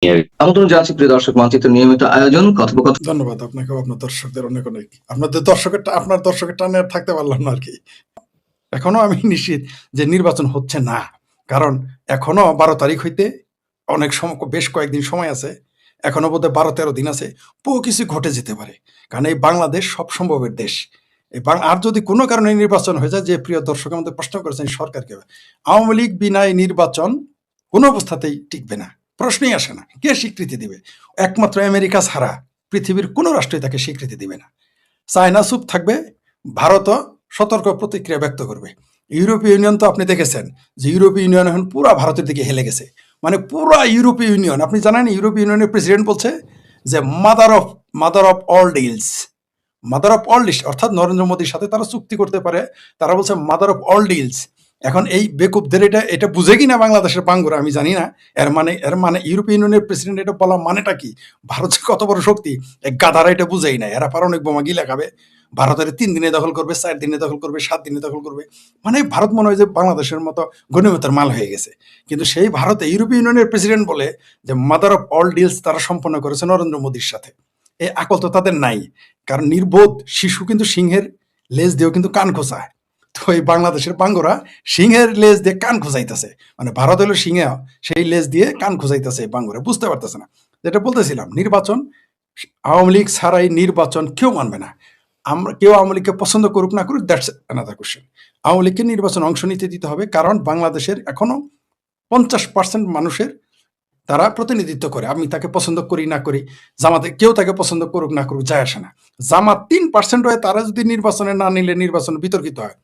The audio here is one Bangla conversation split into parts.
আমন্ত্রণ জানাচ্ছি প্রিয় দর্শক মানচিত্র নিয়মিত আয়োজন কথোপকথন। ধন্যবাদ আপনাকেও, আপনার দর্শকদের অনেক অনেক। আপনার দর্শকের টানে আর থাকতে পারলাম না আরকি। এখনো আমি নিশ্চিত যে নির্বাচন হচ্ছে না। কারণ এখনো ১২ তারিখ হইতে বেশ কয়েকদিন সময় আছে। এখনো বোধহয় ১২-১৩ দিন আছে। বহু কিছু ঘটে যেতে পারে। কারণ এই বাংলাদেশ সব সম্ভবের দেশ। আর যদি কোনো কারণে নির্বাচন হয়ে যায়, যে প্রিয় দর্শক আমাদের প্রশ্ন করেছেন সরকারকে, আওয়ামী লীগ বিনা এই নির্বাচন কোনো অবস্থাতেই টিকবে না। প্রশ্নই আসে না। কে স্বীকৃতি দিবে? একমাত্র আমেরিকা ছাড়া পৃথিবীর কোনো রাষ্ট্রই তাকে স্বীকৃতি দিবে না। চায়না চুপ থাকবে, ভারতও সতর্ক প্রতিক্রিয়া ব্যক্ত করবে। ইউরোপীয় ইউনিয়ন তো আপনি দেখেছেন যে ইউরোপীয় ইউনিয়ন এখন পুরা ভারতের দিকে হেলে গেছে। মানে পুরা ইউরোপীয় ইউনিয়ন, আপনি জানেন ইউরোপীয় ইউনিয়নের প্রেসিডেন্ট বলছে যে mother of all deals, mother of all deals, অর্থাৎ নরেন্দ্র মোদীর সাথে তারা চুক্তি করতে পারে। তারা বলছে মাদার অফ অল ডিলস। এখন এই বেকুবদের এটা বুঝে কিনা বাংলাদেশের পাঙ্গুরা আমি জানি না। এর মানে ইউরোপীয় ইউনিয়নের প্রেসিডেন্ট এটা বলা মানেটা কি? ভারত যে কত বড় শক্তি এই গাধারা এটা বুঝেই না। এরা পারমাণবিক বোমা গিলে খাবে, ভারতের ৩ দিনে দখল করবে, ৪ দিনে দখল করবে, ৭ দিনে দখল করবে। মানে ভারত মনে হয় যে বাংলাদেশের মতো গণিমতের মাল হয়ে গেছে। কিন্তু সেই ভারতে ইউরোপীয় ইউনিয়নের প্রেসিডেন্ট বলে যে মাদার অফ অল ডিলস তারা সম্পন্ন করেছে নরেন্দ্র মোদীর সাথে। এই আকল তো তাদের নাই। কারণ নির্বোধ শিশু কিন্তু সিংহের লেজ দিয়েও কিন্তু কান খোঁচায়। তো এই বাংলাদেশের পাঙ্গরা সিংহের লেজ দিয়ে কান খোঁচাইতেছে। মানে ভারত হলো সিংহে, সেই লেজ দিয়ে কান খোঁচাইতেছে এই পাঙ্গরা, বুঝতে পারতেছে না। যেটা বলতেছিলাম, নির্বাচন আওয়ামী লীগ ছাড়াই নির্বাচন কেউ মানবে না। কেউ আওয়ামী লীগকে পছন্দ করুক না করুক, দ্যাটস অ্যানাদার কোশ্চেন। আওয়ামী লীগকে নির্বাচন অংশ নিতে দিতে হবে, কারণ বাংলাদেশের এখনো ৫০% মানুষের তারা প্রতিনিধিত্ব করে। আমি তাকে পছন্দ করি না করি, জামাতে কেউ তাকে পছন্দ করুক না করুক, যায় আসে না। জামাত ৩% হয়ে তারা যদি নির্বাচনে না নিলে নির্বাচন বিতর্কিত হয়।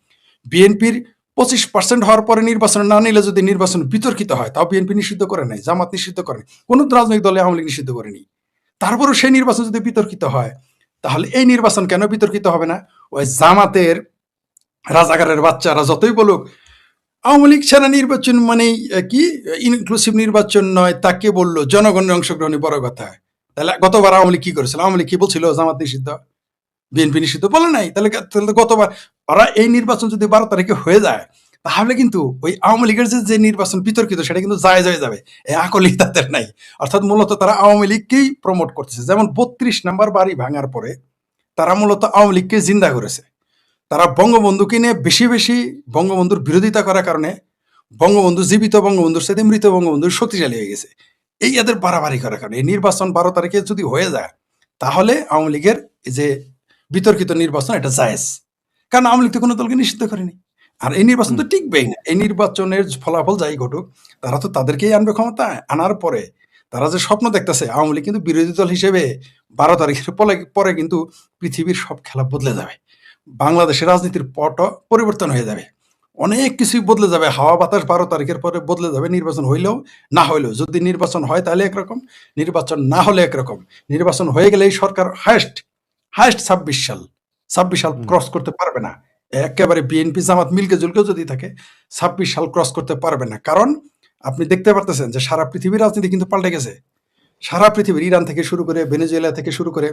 বিএনপির ২৫% হওয়ার পরে নির্বাচনে না নিলে যদি নির্বাচন বিতর্কিত হয়, তাও বিএনপি নিষিদ্ধ করে নাই, জামাত নিষিদ্ধ করে নাই, কোনো রাজনৈতিক দলে আওয়ামী লীগ নিষিদ্ধ করেনি। তারপরও সেই নির্বাচন যদি বিতর্কিত হয়, তাহলে এই নির্বাচন কেন বিতর্কিত হবে না? ওই জামাতের রাজাকারের বাচ্চারা যতই বলুক আওয়ামী লীগ ছাড়া নির্বাচন মানেই কি ইনক্লুসিভ নির্বাচন নয়, তাকে বললো জনগণের অংশগ্রহণই বড় কথা। তাহলে গতবার আওয়ামী লীগ কি করেছিল? আওয়ামী লীগ কি বলছিল জামাত নিষিদ্ধ, বিএনপি নিষিদ্ধ বলে নাই? তাহলে গতবার ওরা এই নির্বাচন যদি ১২ তারিখে হয়ে যায়, তাহলে কিন্তু ওই আওয়ামী লীগের যে নির্বাচন বিতর্কিত সেটা কিন্তু জায়েজ হয়ে যাবে। এই আকলই তাদের নাই। অর্থাৎ মূলত তারা আওয়ামী লীগকেই প্রমোট করতেছে। যেমন ৩২ নাম্বার বাড়ি ভাঙার পরে তারা মূলত আওয়ামী লীগকে জিন্দা করেছে। তারা বঙ্গবন্ধুকে নিয়ে বেশি বেশি বঙ্গবন্ধুর বিরোধিতা করার কারণে বঙ্গবন্ধু জীবিত বঙ্গবন্ধুর সাথে মৃত বঙ্গবন্ধুর শক্তিশালী হয়ে গেছে। এই এদের বাড়াবাড়ি করার কারণে এই নির্বাচন ১২ তারিখে যদি হয়ে যায়, তাহলে আওয়ামী লীগের যে বিতর্কিত নির্বাচন এটা জায়েজ। কারণ আওয়ামী লীগ তো কোনো দলকে নিষিদ্ধ করেনি। আর এই নির্বাচন তো টিকবেই না। এই নির্বাচনের ফলাফল যাই ঘটুক, তারা তো তাদেরকেই আনবে ক্ষমতায়। আনার পরে তারা যে স্বপ্ন দেখতেছে আওয়ামী লীগ কিন্তু বিরোধী দল হিসেবে ১২ তারিখের পরে কিন্তু পৃথিবীর সব খেলা বদলে যাবে। বাংলাদেশের রাজনীতির পটও পরিবর্তন হয়ে যাবে। অনেক কিছুই বদলে যাবে। হাওয়া বাতাস ১২ তারিখের পরে বদলে যাবে। নির্বাচন হইলেও না হইলেও, যদি নির্বাচন হয় তাহলে একরকম, নির্বাচন না হলে একরকম। নির্বাচন হয়ে গেলে এই সরকার হায়েস্ট ২৬ সাল ক্রস করতে পারবে না। একেবারে বিএনপি জামাত মিলকে জুলকেও যদি থাকে ২৬ সাল ক্রস করতে পারবে না। কারণ আপনি দেখতে পারতেছেন যে সারা পৃথিবীর রাজনীতি কিন্তু পাল্টে গেছে। সারা পৃথিবীর ইরান থেকে শুরু করে ভেনেজুয়েলা থেকে শুরু করে,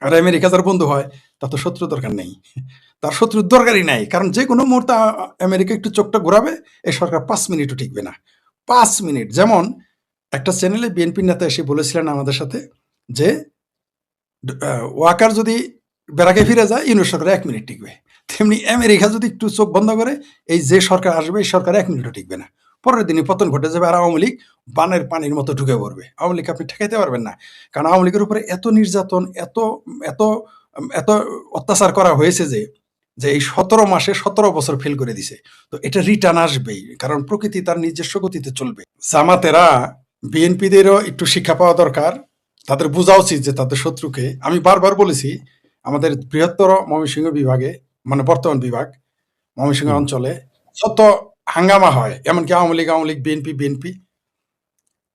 আর আমেরিকা যার বন্ধু হয় তার তো শত্রু দরকার নেই। তার শত্রুর দরকারই নাই। কারণ যে কোনো মুহূর্তে আমেরিকা একটু চোখটা ঘোরাবে, এই সরকার ৫ মিনিটও টিকবে না। ৫ মিনিট। যেমন একটা চ্যানেলে বিএনপির নেতা এসে বলেছিলেন আমাদের সাথে যে ওয়াকার যদি বেড়াকে ফিরে যায় ইউনুস সরকার ১ মিনিট টিকবে। তেমনি আমেরিকা যদি একটু চোখ বন্ধ করে, এই যে সরকার আসবে এই সরকার ১ মিনিটও টিকবে না। পরের দিনই পতন ঘটে যাবে। আর আওয়ামী লীগ বানের পানির মতো ঢুকে পড়বে। আওয়ামী লীগকে আপনি ঠেকাইতে পারবেন না। কারণ আওয়ামী লীগের উপরে এত নির্যাতন, এত এত এত অত্যাচার করা হয়েছে যে এই ১৭ মাসে ১৭ বছর ফেল করে দিছে। তো এটা রিটার্ন আসবেই, কারণ প্রকৃতি তার নিজস্ব গতিতে চলবে। জামাতেরা বিএনপিদেরও একটু শিক্ষা পাওয়া দরকার। তাদের বোঝা উচিত যে তাদের শত্রুকে, আমি বারবার বলেছি, আমাদের বৃহত্তর ময়মনসিংহ বিভাগে, মানে বর্তমান বিভাগ ময়মনসিংহ অঞ্চলে যত হাঙ্গামা হয়, এমনকি আওয়ামী লীগ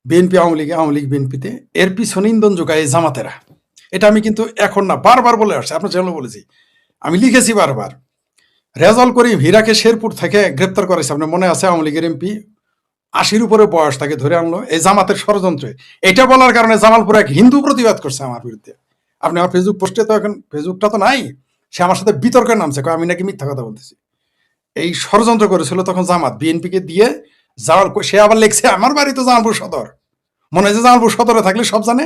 বিএনপি আওয়ামী লীগ বিএনপিতে, এর পিছনে ইন্ধন যোগায় জামাতেরা। এটা আমি কিন্তু এখন না, বারবার বলে আসছি, আপনার চ্যানেলে বলেছি, আমি লিখেছি বারবার। রেজাউল করিম হীরাকে শেরপুর থেকে গ্রেপ্তার করেছে, আপনার মনে আছে? আওয়ামী লীগের এমপি, ৮০-র উপরে বয়স, তাকে ধরে আনলো এই জামাতের ষড়যন্ত্রে। এটা বলার কারণে জামালপুরে এক হিন্দু প্রতিবাদ করছে আমার বিরুদ্ধে। আপনি আমার ফেসবুক পোস্টে তো, এখন ফেসবুকটা তো নাই, সে আমার সাথে বিতর্কের নামছে, আমি নাকি মিথ্যা কথা বলতেছি। এই ষড়যন্ত্র করেছিল তখন জামাত বিএনপিকে দিয়ে। সে আবার লেখছে আমার বাড়ি তো জামালপুর সদর, মনে হয় যে জামালপুর সদরে থাকলে সব জানে,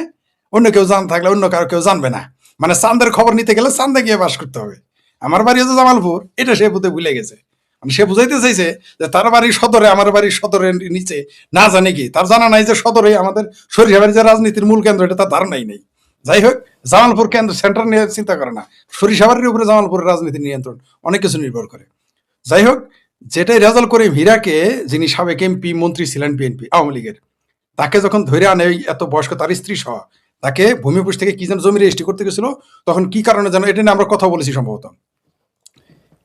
অন্য কেউ থাকলে অন্য কারো কেউ জানবে না। মানে চান্দের খবর নিতে গেলে চান্দে গিয়ে বাস করতে হবে। আমার বাড়ি হচ্ছে জামালপুর, এটা সে ভুলে গেছে। মানে সে বুঝাইতে চাইছে যে তার বাড়ির সদরে, আমার বাড়ির সদরের নিচে না জানে কি, তার জানা নাই যে সদরে আমাদের সরিষাবাড়ি যে রাজনীতির মূল কেন্দ্র, এটা তার ধারণাই নেই। যাই হোক, জামালপুর কেন্দ্র সেন্টার নিয়ে চিন্তা করে না, সরিষাবাড়ির উপরে জামালপুরের রাজনীতি নিয়ন্ত্রণ অনেক কিছু নির্ভর করে। যাই হোক, যেটাই রেজাল্ট করে হীরাকে, যিনি সাবেক এমপি মন্ত্রী ছিলেন বিএনপি আওয়ামী লীগের, তাকে যখন ধরে আনে ওই এত বয়স্ক তার স্ত্রী সহ, তাকে ভূমিপুষ থেকে কি যেন জমি রেজিস্ট্রি করতে গেছিল, তখন কি কারণে যেন, এটা নিয়ে আমরা কথা বলেছি সম্ভবত,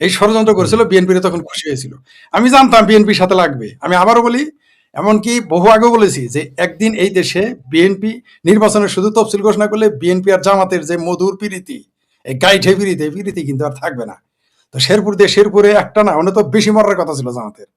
এই ষড়যন্ত্র করেছিল, বিএনপির তখন খুশি হয়েছিল। আমি জানতাম বিএনপির সাথে লাগবে। আমি আবারও বলি, এমনকি বহু আগেও বলেছি যে একদিন এই দেশে বিএনপি নির্বাচনের শুধু তফসিল ঘোষণা করলে বিএনপি আর জামাতের যে মধুর প্রীতি, এই গাইঠে প্রীতি, এই প্রীতি কিন্তু আর থাকবে না। তো শেরপুরে একটা না, অনেক তো বেশি মরার কথা ছিল জামাতের।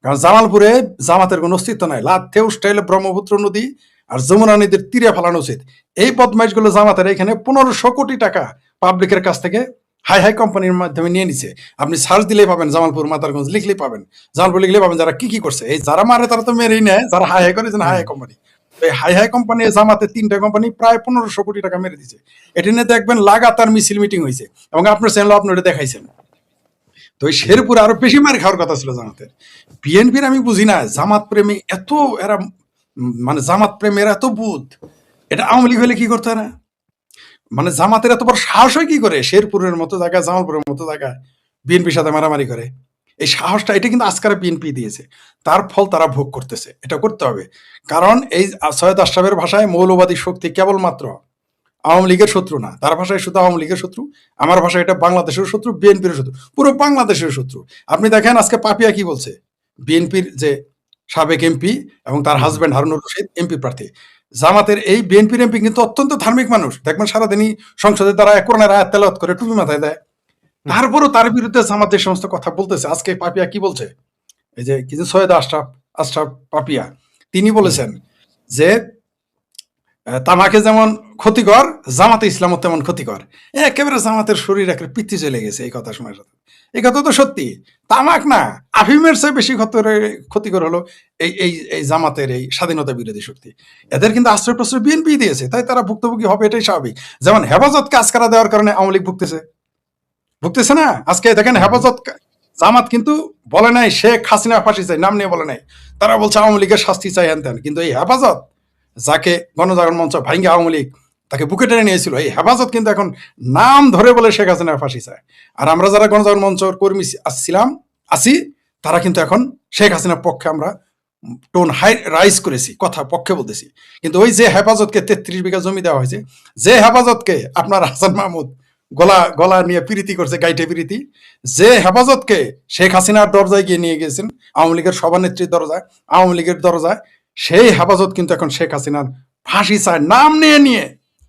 কারণ জামালপুরে জামাতের কোনো অস্তিত্ব নাই। লাথে উষ্টাইলে ব্রহ্মপুত্র নদী আর যমুনা নদীর তীরে ফেলানো উচিত। এই বদমাইশগুলো জামাতের এখানে 1500 কোটি টাকা পাবলিকের কাছ থেকে হাই হাই কোম্পানির মাধ্যমে নিয়ে নিছে। আপনি সার্চ দিলেই পাবেন, জামালপুর মাতারগঞ্জ লিখলেই পাবেন, জামালপুর লিখলেই পাবেন যারা কি করছে। এই যারা মারে তারা তো মেরেই নেয়, যারা হাই হাই করে হাই হাই কোম্পানি। এই হাই হাই কোম্পানি জামাতে 3টা কোম্পানি প্রায় 1500 কোটি টাকা মেরে দিচ্ছে। এটি নিয়ে দেখবেন লাগাতার মিছিল মিটিং হয়েছে, এবং আপনার চ্যানেল আপনি ওটা দেখাইছেন। তো ওই শেরপুরে আরো বেশি মার খাওয়ার কথা ছিল জামাতের। বিএনপির আমি বুঝি না, জামাত প্রেমী এত এরা, মানে জামাত প্রেমের এত বুধ, এটা আওয়ামী লীগ হলে কি করতে না? মানে জামাতের এত বড় সাহস হয় কি করে শেরপুরের মতো জায়গায়, জামালপুরের মতো জায়গায় বিএনপির সাথে মারামারি করে? এই সাহসটা, এটা কিন্তু আজকারা বিএনপি দিয়েছে, তার ফল তারা ভোগ করতেছে। এটা করতে হবে, কারণ এই সৈয়দ আশরাফের ভাষায় মৌলবাদী শক্তি কেবলমাত্র আওয়ামী লীগের শত্রু না, তার ভাষায় শুধু আওয়ামী লীগের শত্রু, আমার ভাষায় এটা বাংলাদেশের শত্রু, বিএনপির শত্রু, পুরো বাংলাদেশের শত্রু। আপনি দেখেন আজকে পাপিয়া কি বলছে, বিএনপির যে সাবেক এমপি এবং তার হাজবেন্ড হারুনুর রশিদ এমপি প্রার্থী, জামাতের এই বিএনপির এমপি কিন্তু অত্যন্ত ধার্মিক মানুষ। দেখবেন সারাদিনই সংসদে তারা কোরআনের আয়াত তেলাওয়াত করে টুপি মাথায় দেয়, তারপরও তার বিরুদ্ধে জামাত যে সমস্ত কথা বলতেছে। আজকে পাপিয়া কি বলছে, এই যে কিছু সৈয়দ আশরাফ পাপিয়া, তিনি বলেছেন যে তামাকে যেমন ক্ষতিকর, জামাতে ইসলামও তেমন ক্ষতিকর। একেবারে জামাতের শরীর একেবারে পিত্তি চলে গেছে এই কথা শোনার সাথে। এই কথা তো সত্যি, তামাক না আফিমের চেয়ে বেশি ক্ষতিকর হলো এই এই এই জামাতের এই স্বাধীনতা বিরোধী শক্তি। এদের কিন্তু আশ্রয় প্রশ্রয় বিএনপি দিয়েছে, তাই তারা ভুক্তভোগী হবে, এটাই স্বাভাবিক। যেমন হেফাজতকে আজকারা দেওয়ার কারণে আওয়ামী লীগ ভুগতেছে না। আজকে দেখেন হেফাজত, জামাত কিন্তু বলে নাই শেখ হাসিনা ফাঁসি চাই, নাম নিয়ে বলে নাই, তারা বলছে আওয়ামী লীগের শাস্তি চাই হ্যান ত্যান। কিন্তু এই হেফাজত, যাকে গণজাগরণ মঞ্চ ভাঙ্গে আওয়ামী লীগ তাকে বুকে টেনে নিয়েছিল, এই হেফাজত কিন্তু এখন নাম ধরে বলে শেখ হাসিনা ফাঁসি চায়। আর আমরা যারা গণজাগরণ মঞ্চের কর্মী আছি, তারা কিন্তু এখন শেখ হাসিনার পক্ষে আমরা টোন হাই রাইজ করেছি, কথা পক্ষে বলতেছি। কিন্তু ওই যে হেফাজতকে 33 বিঘা জমি দেওয়া হয়েছে, যে হেফাজতকে আপনার হাসান মাহমুদ গলা নিয়ে প্রীতি করছে, গাইটে প্রীতি, যে হেফাজতকে শেখ হাসিনার দরজায় গিয়ে নিয়ে গেছেন, আওয়ামী লীগের সভানেত্রীর দরজায়, আওয়ামী লীগের দরজায়, সেই হেফাজত কিন্তু এখন শেখ হাসিনার ফাঁসি চায় নাম নিয়ে।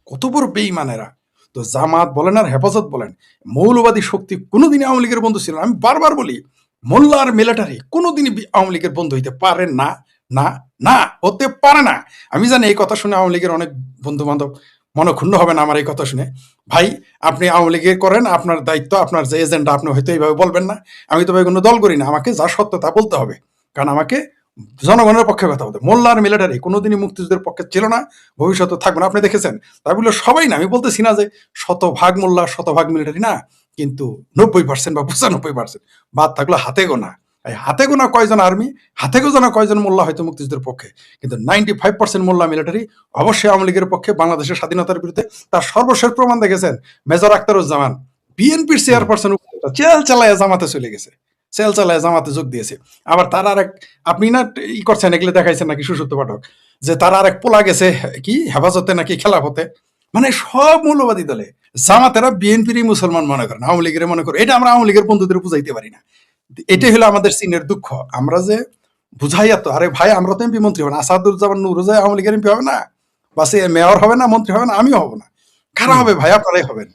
কত বড় বেঈমানেরা! তো জামাত বলেন আর হেফাজত বলেন, মৌলবাদী শক্তি কোনোদিনই আওয়ামী লীগের বন্ধু ছিল না। আমি বারবার বলি, মোল্লা আর মিলিটারি কোনোদিনই আওয়ামী লীগের বন্ধু হইতে পারে না, না, না, হতে পারে না। আমি জানি এই কথা শুনে আওয়ামী লীগের অনেক বন্ধু বান্ধব মনক্ষুণ্ণ হবে না আমার এই কথা শুনে। ভাই, আপনি আওয়ামী লীগের করেন, আপনার দায়িত্ব, আপনার যে এজেন্ডা, আপনি হয়তো এইভাবে বলবেন না। আমি তো ভাই কোনো দল করি না, আমাকে যা সত্য তা বলতে হবে, কারণ আমাকে জনগণের পক্ষে কথা বলতে। মোল্লা আর মিলিটারি কোনোদিনই মুক্তিযুদ্ধের পক্ষে ছিল না, ভবিষ্যতে থাকবে না। আপনি দেখেছেন, তাই বলে সবাই না, আমি বলতেছি না যে 100% মোল্লা 100% মিলিটারি না, কিন্তু 90% বা 95% বাদ থাকলো হাতে গোনা। এই হাতে গোনা কয়জন আর্মি, হাতে গোনা কয়জন মোল্লা হয়তো মুক্তিযুদ্ধের পক্ষে, কিন্তু 95% মোল্লা মিলিটারি অবশ্যই আওয়ামী লীগের পক্ষে, বাংলাদেশের স্বাধীনতার বিরুদ্ধে। তার সর্বশেষ প্রমাণ দেখেছেন মেজর আখতারুজ্জামান, বিএনপির চেয়ারপারসন, চেল চালায় জামাতে চলে গেছে, সেল চালায় জামাতে যোগ দিয়েছে। আবার তার আরেক, আপনি না ই করছেন, এগুলো দেখাইছেন নাকি সুসুপ্ত পাঠক, যে তার আরেক পোলা গেছে কি হেফাজতে নাকি খেলাফতে। মানে সব মৌলবাদী দলে জামাতেরা বিএনপিরই মুসলমান মনে করেন, আওয়ামী লীগের মনে করে। এটা আমরা আওয়ামী লীগের বন্ধুদের বুঝাইতে পারি না। এটাই হলো আমাদের চীনের দুঃখ। আমরা যে বুঝাই এত, আরে ভাই আমরা তো এমপি মন্ত্রী হবো না, আসাদুজ্জামান নুরুজাই আওয়ামী লীগের এমপি হবে না, বা সে মেয়র হবে না, মন্ত্রী হবে না, আমিও হব না। কারা হবে ভাই? আপনারাই হবেন।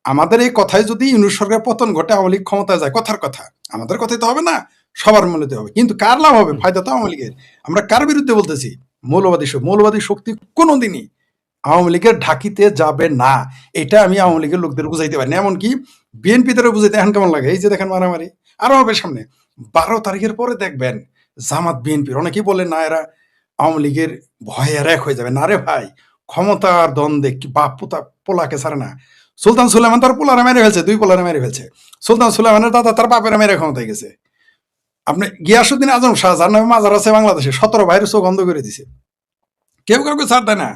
আমাদের এই কথায় যদি ইউনূস সরকারের পতন ঘটে, আওয়ামী লীগ ক্ষমতায় যায়, কথার কথা, আমাদের কথাই তো হবে না, সবার মূল্যতে হবে। কিন্তু কার লাভ হবে? ফায়দা তো আওয়ামী লীগের। আমরা কার বিরুদ্ধে বলতেছি? মৌলবাদী শক্তি কোনোদিনই আওয়ামী লীগের ঢাকিতে যাবে না। এটা আমি আওয়ামী লীগের লোকদের বুঝাইতে পারি না, এমনকি বিএনপি তারা বুঝাইতে এখন কেমন লাগে। এই যে দেখেন মারামারি আরো হবে সামনে, 12 তারিখের পরে দেখবেন জামাত বিএনপির, অনেকেই বলেন না এরা আওয়ামী লীগের ভয়ে আর এক হয়ে যাবে না রে ভাই। ক্ষমতার দ্বন্দ্বে কি বাপ পোলাকে ছাড়ে না। সুলতান সুলেমান তার পোলারে মেরে ফেলছে, 2 পোলারে মেরে ফেলছে। সুলতান সুলেমানের দাদা তার বাপেরা মেরে ক্ষমতায় গেছে। আপনি গিয়াসুদ্দিন আজম শাহ, যার নামে মাজার আছে বাংলাদেশে, 17 ভাইয়ের চোখ অন্ধ করে দিছে। কেউ কাউকে ছাড় দেয় না।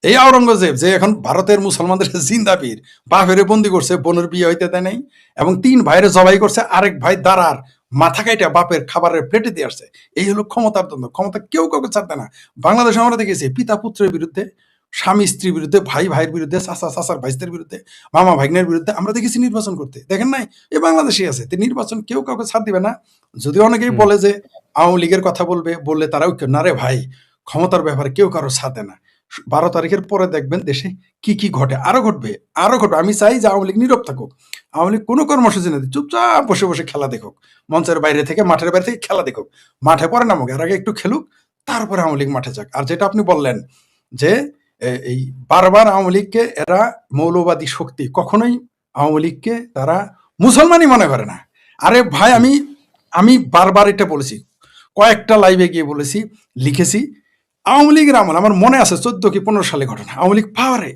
এই আওরঙ্গজেব যে এখন ভারতের মুসলমানদের জিন্দা পীর, বাপেরে বন্দি করছে, বোনের বিয়ে হইতে দেয় নাই, এবং 3 ভাইয়ের জবাই করছে, আরেক ভাই দাঁড়ার মাথা কাইটা বাপের খাবারের প্লেটে দিয়ে আসছে। এই হলো ক্ষমতার দ্বন্দ্ব। ক্ষমতা কেউ কাউকে ছাড় দেয় না। বাংলাদেশে আমরা দেখেছি পিতা পুত্রের বিরুদ্ধে, স্বামী স্ত্রীর বিরুদ্ধে, ভাই ভাইয়ের বিরুদ্ধে, চাচা চাচার ভাইদের বিরুদ্ধে, মামা ভাগ্নের বিরুদ্ধে আমরা দেখেছি নির্বাচন করতে। দেখেন নাই? এই বাংলাদেশই আছে। তো নির্বাচন কেউ কাউকে ছাড় দিবে না। যদি অনেকেই বলে যে আওয়ামী লীগের কথা বললে তারাও কেউ না রে ভাই, ক্ষমতার ব্যাপারে কেউ কারো ছাড় দেয় না। 12 তারিখের পরে দেখবেন দেশে কি কি ঘটে, আরো ঘটবে। আমি চাই যে আওয়ামী লীগ নীরব থাকুক। আওয়ামী লীগ কোনো কর্মসূচি না দিক, চুপচাপ বসে বসে খেলা দেখুক। মঞ্চের বাইরে থেকে, মাঠের বাইরে থেকে খেলা দেখুক। মাঠে পরে নামুক, এর আগে একটু খেলুক, তারপরে আওয়ামী লীগ মাঠে যাক। আর যেটা আপনি বললেন যে এই বারবার আওয়ামী লীগকে এরা মৌলবাদী শক্তি, কখনোই আওয়ামী লীগকে তারা মুসলমানই মনে করে না। আরে ভাই, আমি বারবার এটা বলেছি, কয়েকটা লাইভে গিয়ে বলেছি, লিখেছি। আওয়ামী লীগের আমল আমার মনে আছে 14 কি 15 সালে ঘটনা। আওয়ামী লীগ পাওয়ারে,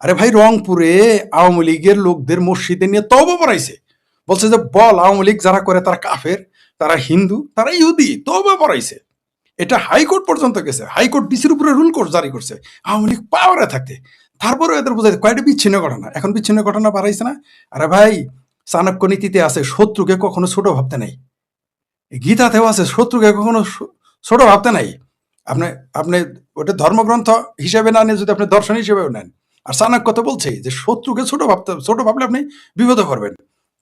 আরে ভাই রংপুরে আওয়ামী লীগের লোকদের মসজিদে নিয়ে তওবা পড়াইছে। বলছে যে বল আওয়ামী লীগ যারা করে তারা কাফের, তারা হিন্দু, তারা ইহুদি, তওবা পড়াইছে। এটা হাইকোর্ট পর্যন্ত গেছে। হাইকোর্ট ডিসির উপরে রুল জারি করছে আওয়ামী লীগ পাওয়ারে থাকতে। তারপরে এদের বোঝাইছে কয়েকটা বিচ্ছিন্ন ঘটনা, এখন বিচ্ছিন্ন ঘটনা বাড়াইছে না। আরে ভাই, চাণক্য নীতিতে আছে শত্রুকে কখনো ছোট ভাবতে নাই। গীতাতেও আছে শত্রুকে কখনো ছোট ভাবতে নাই। আপনি আপনি ওটা ধর্মগ্রন্থ হিসেবে না নিয়ে যদি আপনি দর্শন হিসেবেও নেন, আর চাণক্য তো বলছে যে শত্রুকে ছোট ভাবলে আপনি বিপদে পড়বেন।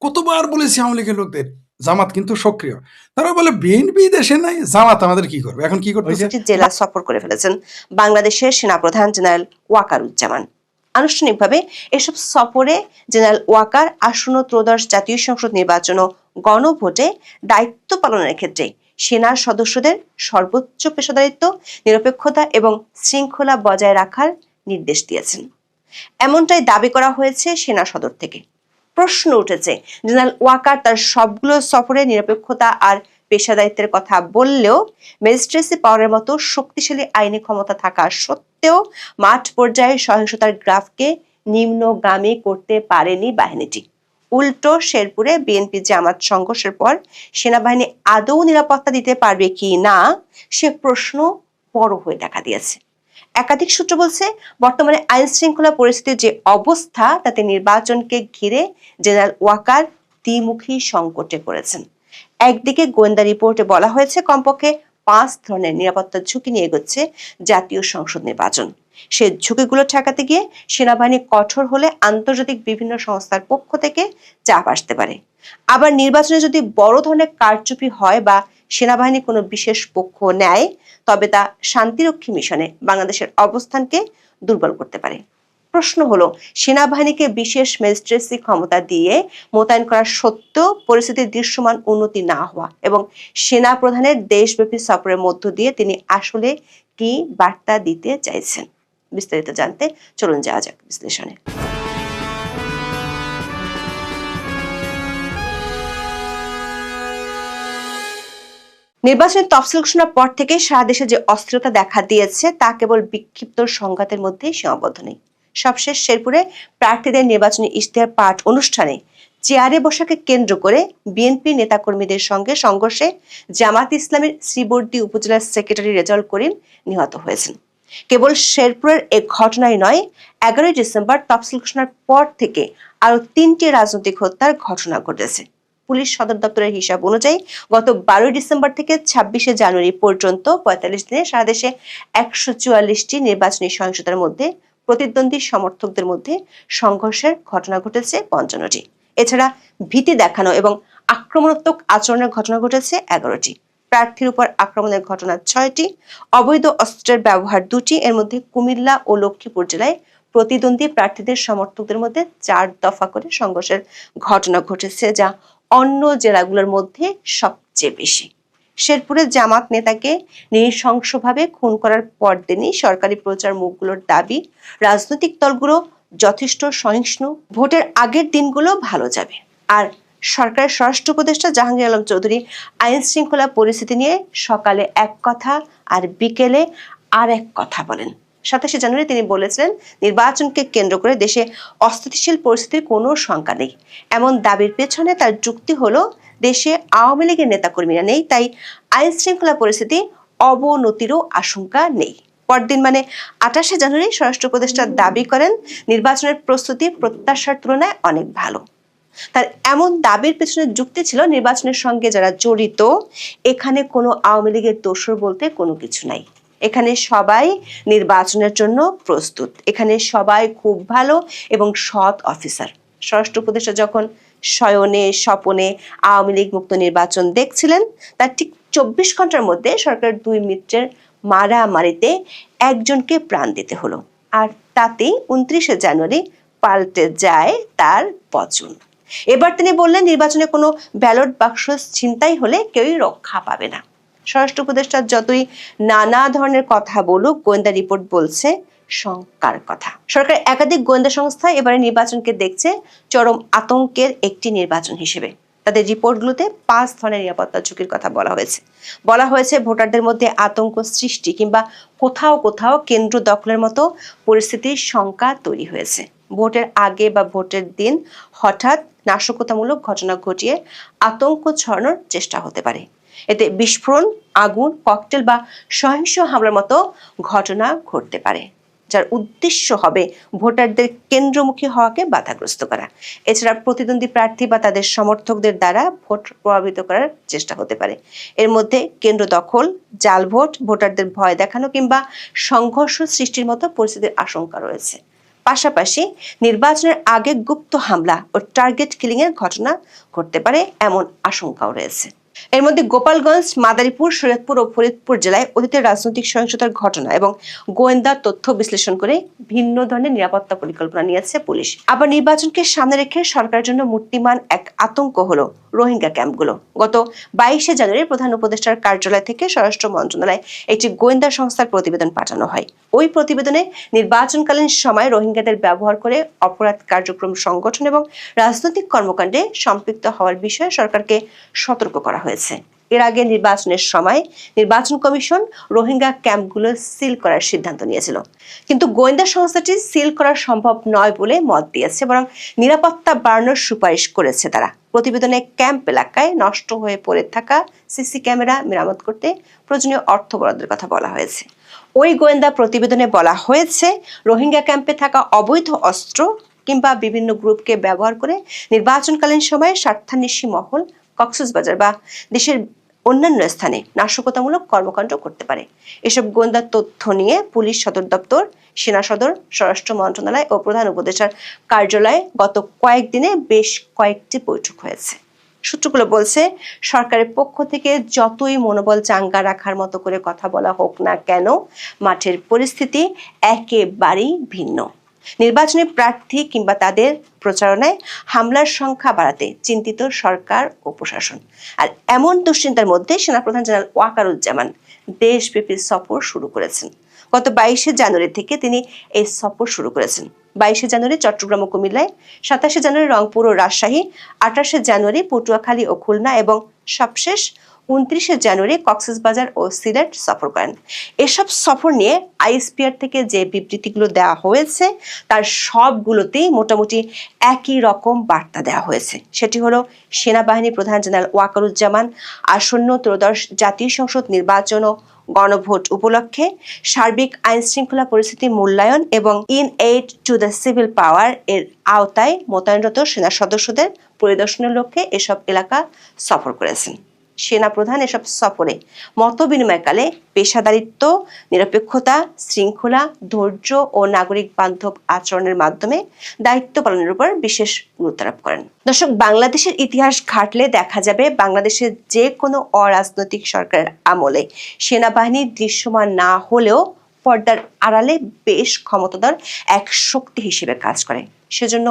কতবার বলেছি আওয়ামী লীগের লোকদের, জামাত কিন্তু সক্রিয়। তারা বলে বিএনপি দেশে নাই, জামাত আমাদের কি করবে? এখন কি করতেছে? জেলা সফর করে ফেলেছেন বাংলাদেশের সেনাপ্রধান জেনারেল ওয়াকারুজ্জামান। আনুষ্ঠানিকভাবে এসব সফরে জেনারেল ওয়াকার আসন্ন ত্রয়োদশ জাতীয় সংসদ নির্বাচন ও গণভোটে দায়িত্ব পালনের ক্ষেত্রে সেনার সদস্যদের সর্বোচ্চ পেশাদারিত্ব, নিরপেক্ষতা এবং শৃঙ্খলা বজায় রাখার নির্দেশ দিয়েছেন। এমনটাই দাবি করা হয়েছে সেনা সদর থেকে। প্রশ্ন উঠেছে, জেনারেল ওয়াকার তার সবগুলো সফরে নিরপেক্ষতা আর পেশাদারিত্বের কথা বললেও ম্যাজিস্ট্রেসি পাওয়ারের মতো শক্তিশালী আইনি ক্ষমতা থাকা সত্ত্বেও মাঠ পর্যায়ে সহিংসতার গ্রাফকে নিম্নগামী করতে পারেনি বাহিনীটি। উল্টো শেরপুরে বিএনপি জামাত সংঘর্ষের পর সেনাবাহিনী আদৌ নিরাপত্তা দিতে পারবে কি না সে প্রশ্ন বড় হয়ে দেখা দিয়েছে। একাধিক সূত্র বলছে, বর্তমানে আইন শৃঙ্খলা পরিস্থিতির যে অবস্থা তাতে নির্বাচনকে ঘিরে জেনারেল ওয়াকার দ্বিমুখী সংকটে পড়েছেন। একদিকে গোয়েন্দা রিপোর্টে বলা হয়েছে কমপক্ষে 5 ধরনের নিরাপত্তার ঝুঁকি নিয়ে এগোচ্ছে জাতীয় সংসদ নির্বাচন। সে ঝুঁকিগুলো ঠেকাতে গিয়ে সেনাবাহিনী কঠোর হলে আন্তর্জাতিক বিভিন্ন সংস্থার পক্ষ থেকে চাপ আসতে পারে। আবার নির্বাচনে যদি বড় ধরনের কারচুপি হয় বা সেনাবাহিনী কোনো বিশেষ পক্ষ নেয়, তবে তা শান্তিরক্ষী মিশনে বাংলাদেশের অবস্থানকে দুর্বল করতে পারে। প্রশ্ন হলো, সেনাবাহিনীকে বিশেষ ম্যাজিস্ট্রেসি ক্ষমতা দিয়ে মোতায়েন করা সত্ত্বেও পরিস্থিতির দৃশ্যমান উন্নতি না হওয়া এবং সেনা প্রধানের দেশব্যাপী সফরের মধ্য দিয়ে তিনি আসলে কি বার্তা দিতে চাইছেন, বিস্তারিত জানতে চলুন যাওয়া যাক বিশ্লেষণে। নির্বাচনের তফসিল ঘোষণার পর থেকে সারা দেশে যে অস্থিরতা দেখা দিয়েছে তা কেবল বিক্ষিপ্ত সংঘাতের মধ্যেই সীমাবদ্ধ নেই। সবশেষ শেরপুরে প্রার্থীদের নির্বাচনী ইশতেহার পাঠ অনুষ্ঠানে চেয়ারে বসাকে কেন্দ্র করে বিএনপি নেতাকর্মীদের সঙ্গে সংঘর্ষে জামাত ইসলামের শ্রীবর্দী উপজেলার সেক্রেটারি রেজাউল করিম নিহত হয়েছেন। কেবল শেরপুরের এক ঘটনাই নয়, 11 ডিসেম্বর তফসিল ঘোষণার পর থেকে আরো 3টি রাজনৈতিক হত্যার ঘটনা ঘটেছে। পুলিশ সদর দপ্তরের হিসাব অনুযায়ী গত 12 ডিসেম্বর থেকে 26 জানুয়ারি পর্যন্ত 45 দিনে সারা দেশে 144টি নির্বাচনী সহিংসতার মধ্যে প্রতিদ্বন্দ্বী সমর্থকদের মধ্যে সংঘর্ষের ঘটনা ঘটেছে 55টি। এছাড়া ভীতি দেখানো এবং আক্রমণাত্মক আচরণের ঘটনা ঘটেছে 11টি। প্রার্থীর উপর আক্রমণের ঘটনা 6টি, অবৈধ অস্ত্রের ব্যবহার 2টি। এর মধ্যে কুমিল্লা ও লক্ষ্মীপুর জেলায় প্রতিদ্বন্দ্বী প্রার্থীদের সমর্থকদের মধ্যে 4 দফা করে সংঘর্ষের ঘটনা ঘটেছে, যা অন্য জেলাগুলোর মধ্যে সবচেয়ে বেশি। শেরপুরের জামাত নেতাকে নৃশংসভাবে খুন করার পরদিনই সরকারি প্রচার মুখগুলোর দাবি রাজনৈতিক দলগুলো যথেষ্ট সহিষ্ণু, ভোটের আগের দিনগুলো ভালো যাবে। আর সরকারের স্বরাষ্ট্র উপদেষ্টা জাহাঙ্গীর আলম চৌধুরী আইন শৃঙ্খলা পরিস্থিতি নিয়ে সকালে এক কথা আর বিকেলে আর এক কথা বলেন। 27শে জানুয়ারি তিনি বলেছিলেন, নির্বাচনকে কেন্দ্র করে দেশে অস্থিতিশীল পরিস্থিতির কোনো শঙ্কা নেই। এমন দাবির পেছনে তার যুক্তি হলো, দেশে আওয়ামী লীগের নেতাকর্মীরা নেই, তাই আইন শৃঙ্খলা পরিস্থিতি অবনতিরও আশঙ্কা নেই। পরদিন মানে 28শে জানুয়ারি স্বরাষ্ট্র উপদেষ্টা দাবি করেন, নির্বাচনের প্রস্তুতি প্রত্যাশার তুলনায় অনেক ভালো। তার এমন দাবির পেছনে যুক্তি ছিল, নির্বাচনের সঙ্গে যারা জড়িত এখানে কোনো আওয়ামী লীগের দোসর বলতে কোনো কিছু নাই। এখানে সবাই নির্বাচনের জন্য প্রস্তুত, এখানে সবাই খুব ভালো এবং সৎ অফিসার। স্বরাষ্ট্র উপদেষ্টা যখন শয়নে স্বপনে আওয়ামী লীগ মুক্ত নির্বাচন দেখছিলেন, তার ঠিক 24 ঘন্টার মধ্যে সরকারের 2 মিত্রের মারামারিতে একজনকে প্রাণ দিতে হলো, আর তাতে 29শে জানুয়ারি পাল্টে যায় তার পচন। এবার তিনি বললেন, নির্বাচনে কোনো ব্যালট বাক্স ছিনতাই হলে কেউই রক্ষা পাবে না। স্বরাষ্ট্র উপদেষ্টা যতই নানা ধরনের কথা বলুক, গোয়েন্দা রিপোর্ট বলছে শঙ্কার কথা। সরকার একাধিক গোয়েন্দা সংস্থা এবারে নির্বাচনকে দেখছে চরম আতঙ্কের একটি নির্বাচন হিসেবে। তাদের রিপোর্টগুলোতে 5 ধরনের নিরাপত্তা ঝুঁকির কথা বলা হয়েছে ভোটারদের মধ্যে আতঙ্ক সৃষ্টি কিংবা কোথাও কোথাও কেন্দ্র দখলের মতো পরিস্থিতির শঙ্কা তৈরি হয়েছে। ভোটের আগে বা ভোটের দিন হঠাৎ নাশকতামূলক ঘটনা ঘটিয়ে আতঙ্ক ছড়ানোর চেষ্টা হতে পারে। এতে বিস্ফোরণ, আগুন, ককটেল বা সহিংস হামলার মতো ঘটনা ঘটতে পারে, যার উদ্দেশ্য হবে ভোটারদের কেন্দ্রমুখী হওয়াকে বাধাগ্রস্ত করা। এছাড়া প্রতিদ্বন্দ্বী প্রার্থী বা তাদের সমর্থকদের দ্বারা ভোট প্রভাবিত করার চেষ্টা হতে পারে। এর মধ্যে কেন্দ্র দখল, জাল ভোট, ভোটারদের ভয় দেখানো কিংবা সংঘর্ষ সৃষ্টির মতো পরিস্থিতির আশঙ্কা রয়েছে। পাশাপাশি নির্বাচনের আগে গুপ্ত হামলা ও টার্গেট কিলিং এর ঘটনা ঘটতে পারে এমন আশঙ্কাও রয়েছে। এর মধ্যে গোপালগঞ্জ, মাদারীপুর, শরীয়তপুর ও ফরিদপুর জেলায় অতীতের রাজনৈতিক সহিংসতার ঘটনা এবং গোয়েন্দা তথ্য বিশ্লেষণ করে ভিন্ন ধরনের নিরাপত্তা পরিকল্পনা নিয়েছে পুলিশ। আবার নির্বাচনকে সামনে রেখে সরকারের জন্য মূর্তিমান এক আতঙ্ক হলো রোহিঙ্গা ক্যাম্পগুলো। গত 22শে জানুয়ারি প্রধান উপদেষ্টার কার্যালয় থেকে স্বরাষ্ট্র মন্ত্রণালয়ে একটি গোয়েন্দা সংস্থার প্রতিবেদন পাঠানো হয়। ওই প্রতিবেদনে নির্বাচনকালীন সময় রোহিঙ্গাদের ব্যবহার করে অপরাধ কার্যক্রম সংগঠন এবং রাজনৈতিক কর্মকাণ্ডে সম্পৃক্ত হওয়ার বিষয়ে সরকারকে সতর্ক করা হয়েছে। এর আগে নির্বাচনের সময় নির্বাচন কমিশন রোহিঙ্গা ক্যাম্পগুলো সিল করার সিদ্ধান্ত নিয়েছিল, কিন্তু গোয়েন্দা সংস্থাটি সিল করা সম্ভব নয় বলে মত দিয়েছে, বরং নিরাপত্তা বাড়ানোর সুপারিশ করেছে তারা। প্রতিবেদনে ক্যাম্প এলাকায় নষ্ট হয়ে পড়ে থাকা সিসি ক্যামেরা মেরামত করতে প্রয়োজনীয় অর্থ বরাদ্দের কথা বলা হয়েছে। ওই গোয়েন্দা প্রতিবেদনে বলা হয়েছে, রোহিঙ্গা ক্যাম্পে থাকা অবৈধ অস্ত্র কিংবা বিভিন্ন গ্রুপকে ব্যবহার করে নির্বাচনকালীন সময়ে স্বার্থান্বেষী মহল কক্সবাজার বা দেশের অন্যান্য স্থানে নাশকতামূলক কর্মকাণ্ড করতে পারে। এসব গোয়েন্দা তথ্য নিয়ে পুলিশ সদর দপ্তর, সেনা সদর, স্বরাষ্ট্র মন্ত্রণালয় ও প্রধান উপদেষ্টার কার্যালয়ে গত কয়েকদিনে বেশ কয়েকটি বৈঠক হয়েছে। সূত্রগুলো বলছে, সরকারের পক্ষ থেকে যতই মনোবল চাঙ্গা রাখার মতো করে কথা বলা হোক না কেন, মাঠের পরিস্থিতি একেবারেই ভিন্ন। নির্বাচনী প্রার্থী কিংবা তাদের প্রচারণায় হামলার সংখ্যা বাড়াতে চিন্তিত সরকার ও প্রশাসন। আর এমন দুশ্চিন্তার মধ্যে সেনাপ্রধান জেনারেল ওয়াকারুজ্জামান দেশব্যাপী সফর শুরু করেছেন। গত 22শে জানুয়ারি থেকে তিনি এই সফর শুরু করেছেন। 22শে জানুয়ারি চট্টগ্রাম ও কুমিল্লায়, 27শে জানুয়ারি রংপুর ও রাজশাহী, 28শে জানুয়ারি পটুয়াখালী ও খুলনা এবং সবশেষ 29শে জানুয়ারি কক্সবাজার ও সিলেট সফর করেন। এসব সফর নিয়ে আইএসপিআর থেকে যে বিবৃতিগুলো দেওয়া হয়েছে তার সবগুলোতেই মোটামুটি একই রকম বার্তা দেওয়া হয়েছে। সেটি হলো, সেনাবাহিনী প্রধান জেনারেল ওয়াকারুজ্জামান আসন্ন ত্রয়োদশ জাতীয় সংসদ নির্বাচন ও গণভোট উপলক্ষে সার্বিক আইন শৃঙ্খলা পরিস্থিতি মূল্যায়ন এবং in aid to the civil পাওয়ার এর আওতায় মোতায়েনরত সেনা সদস্যদের পরিদর্শনের লক্ষ্যে এসব এলাকা সফর করেছেন। সেনা প্রধান এসব সফরে মত বিনিময়কালে পেশাদারিত্ব, নিরপেক্ষতা, শৃঙ্খলা, ধৈর্য ও নাগরিক বান্ধব আচরণের মাধ্যমে দায়িত্ব পালনের উপর বিশেষ গুরুত্ব আরোপ করেন। দর্শক, বাংলাদেশের ইতিহাস ঘাটলে দেখা যাবে, বাংলাদেশের যে কোনো অরাজনৈতিক সরকারের আমলে সেনাবাহিনী দৃশ্যমান না হলেও পর্দার আড়ালে বেশ ক্ষমতাধর এক শক্তি হিসেবে কাজ করে। সেজন্য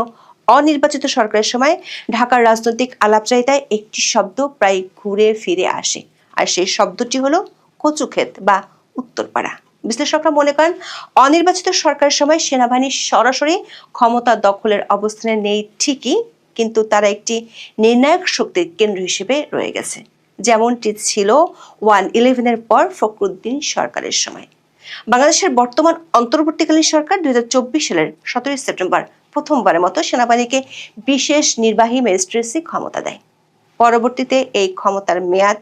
অনির্বাচিত সরকারের সময় ঢাকার রাজনৈতিক আলাপচারিতায় একটি শব্দ প্রায় ঘুরে ফিরে আসে, আর সেই শব্দটি হলো কচুক্ষেত বা উত্তরপাড়া। বিশ্লেষকরা মনে করেন, অনির্বাচিত সরকারের সময় সেনাবাহিনী সরাসরি ক্ষমতা দখলের অবস্থানে নেই ঠিকই, কিন্তু তারা একটি নির্ণায়ক শক্তির কেন্দ্র হিসেবে রয়ে গেছে, যেমনটি ছিল 1/11-এর পর ফখরুদ্দিন সরকারের সময়। বাংলাদেশের বর্তমান অন্তর্বর্তীকালীন সরকার 2024 সালের 17 সেপ্টেম্বর প্রথমবারের মতো সেনাবাহিনীকে বিশেষ নির্বাহী ম্যাজিস্ট্রেসি ক্ষমতা দেয়। পরবর্তীতে এই ক্ষমতার মেয়াদ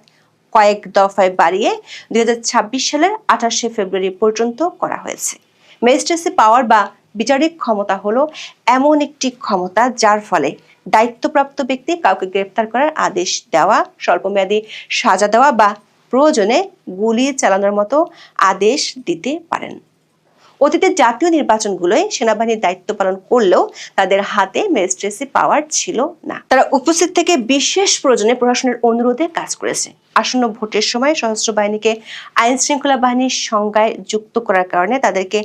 কয়েক দফায় বাড়িয়ে 2026 সালের 28 ফেব্রুয়ারি পর্যন্ত করা হয়েছে। ম্যাজিস্ট্রেসি পাওয়ার বা বিচারিক ক্ষমতা হলো এমন একটি ক্ষমতা যার ফলে দায়িত্বপ্রাপ্ত ব্যক্তি কাউকে গ্রেফতার করার আদেশ দেওয়া, স্বল্পমেয়াদী সাজা দেওয়া বা প্রয়োজনে গুলি চালানোর মতো আদেশ দিতে পারেন। অতীতের জাতীয় নির্বাচনগুলোয় সেনাবাহিনীর দায়িত্ব পালন করলেও তাদের হাতে ম্যাজিস্ট্রেসি পাওয়ার ছিল না। তারা উপস্থিত থেকে বিশেষ প্রয়োজনে প্রশাসনের অনুরোধে কাজ করেছে। আসন্ন ভোটের সময় সশস্ত্র বাহিনীকে আইন শৃঙ্খলা বাহিনীর সংজ্ঞায় যুক্ত করার কারণে তাদেরকে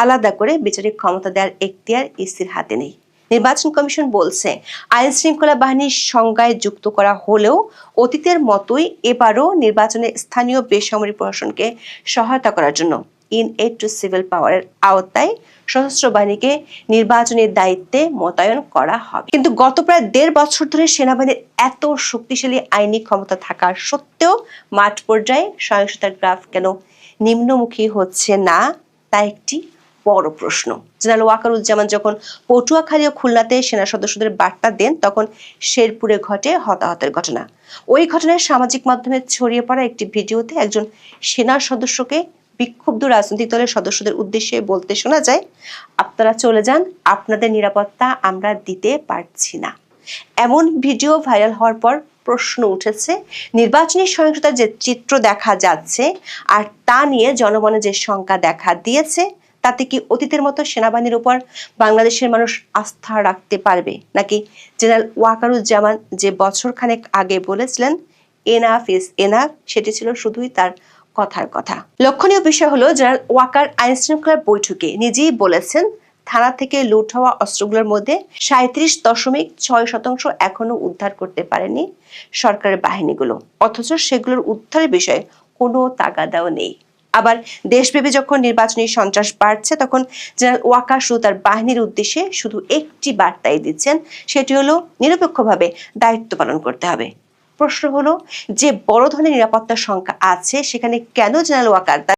আলাদা করে বিচারিক ক্ষমতা দেওয়ার এখতিয়ার ইসির হাতে নেই। নির্বাচন কমিশন বলছে, আইন শৃঙ্খলা বাহিনীর সংজ্ঞায় যুক্ত করা হলেও অতীতের মতোই এবারও নির্বাচনে স্থানীয় বেসামরিক প্রশাসনকে সহায়তা করার জন্য ইন এড টু সিভিল পাওয়ারের আওতায় সশস্ত্র বাহিনীকে নির্বাচনের দায়িত্বে মোতায়েন করা হবে। কিন্তু গত প্রায় 1.5 বছর ধরে সেনাবাহিনীর এত শক্তিশালী আইনি ক্ষমতা থাকা সত্ত্বেও মাঠ পর্যায়ে সহিংসতার গ্রাফ কেন নিম্নমুখী হচ্ছে না, তা একটি বড় প্রশ্ন। জেনারেল ওয়াকারুজ্জামান যখন পটুয়াখালী ও খুলনাতে সেনা সদস্যদের বার্তা দেন, তখন শেরপুরে ঘটে হতাহতের ঘটনা। ওই ঘটনায় সামাজিক মাধ্যমে ছড়িয়ে পড়া একটি ভিডিওতে একজন সেনা সদস্যকে বিক্ষুব্ধ রাজনৈতিক দলের সদস্যদের উদ্দেশ্যে বলতে শোনা যায়, আপনারা চলে যান, আপনাদের নিরাপত্তা আমরা দিতে পারছি না। এমন ভিডিও ভাইরাল হওয়ার পর প্রশ্ন উঠেছে, নির্বাচনী সহিংসতার যে চিত্র দেখা যাচ্ছে আর তা নিয়ে জনমনে যে শঙ্কা দেখা দিয়েছে, তাতে কি অতীতের মতো সেনাবাহিনীর উপর বাংলাদেশের মানুষ আস্থা রাখতে পারবে, নাকি জেনারেল ওয়াকারুজ্জামান যে বছরখানেক আগে বলেছিলেন এনাফ ইজ এনাফ, সেটি ছিল শুধুই তার কথার কথা? লক্ষণীয় বিষয় হলো, জেনারেল ওয়াকার আইন শৃঙ্খলার বৈঠকে নিজেই বলেছেন, থানা থেকে লুট হওয়া অস্ত্রগুলোর মধ্যে 37.6% এখনো উদ্ধার করতে পারেনি সরকারের বাহিনীগুলো, অথচ সেগুলোর উদ্ধারের বিষয়ে কোনো তাগাদাও নেই। আবার দেশব্যাপী যখন নির্বাচনী সন্ত্রাস বাড়ছে, তখন জেনারেল ওয়াকার শুধু তার বাহিনীর উদ্দেশ্যে শুধু একটি বার্তাই দিচ্ছেন, সেটি হলো নিরপেক্ষভাবে দায়িত্ব পালন করতে হবে। প্রশ্ন হলো, যে বড় ধরনের নিরাপত্তার সংখ্যা আছে, সেখানে কেন জেনারেল ওয়াকার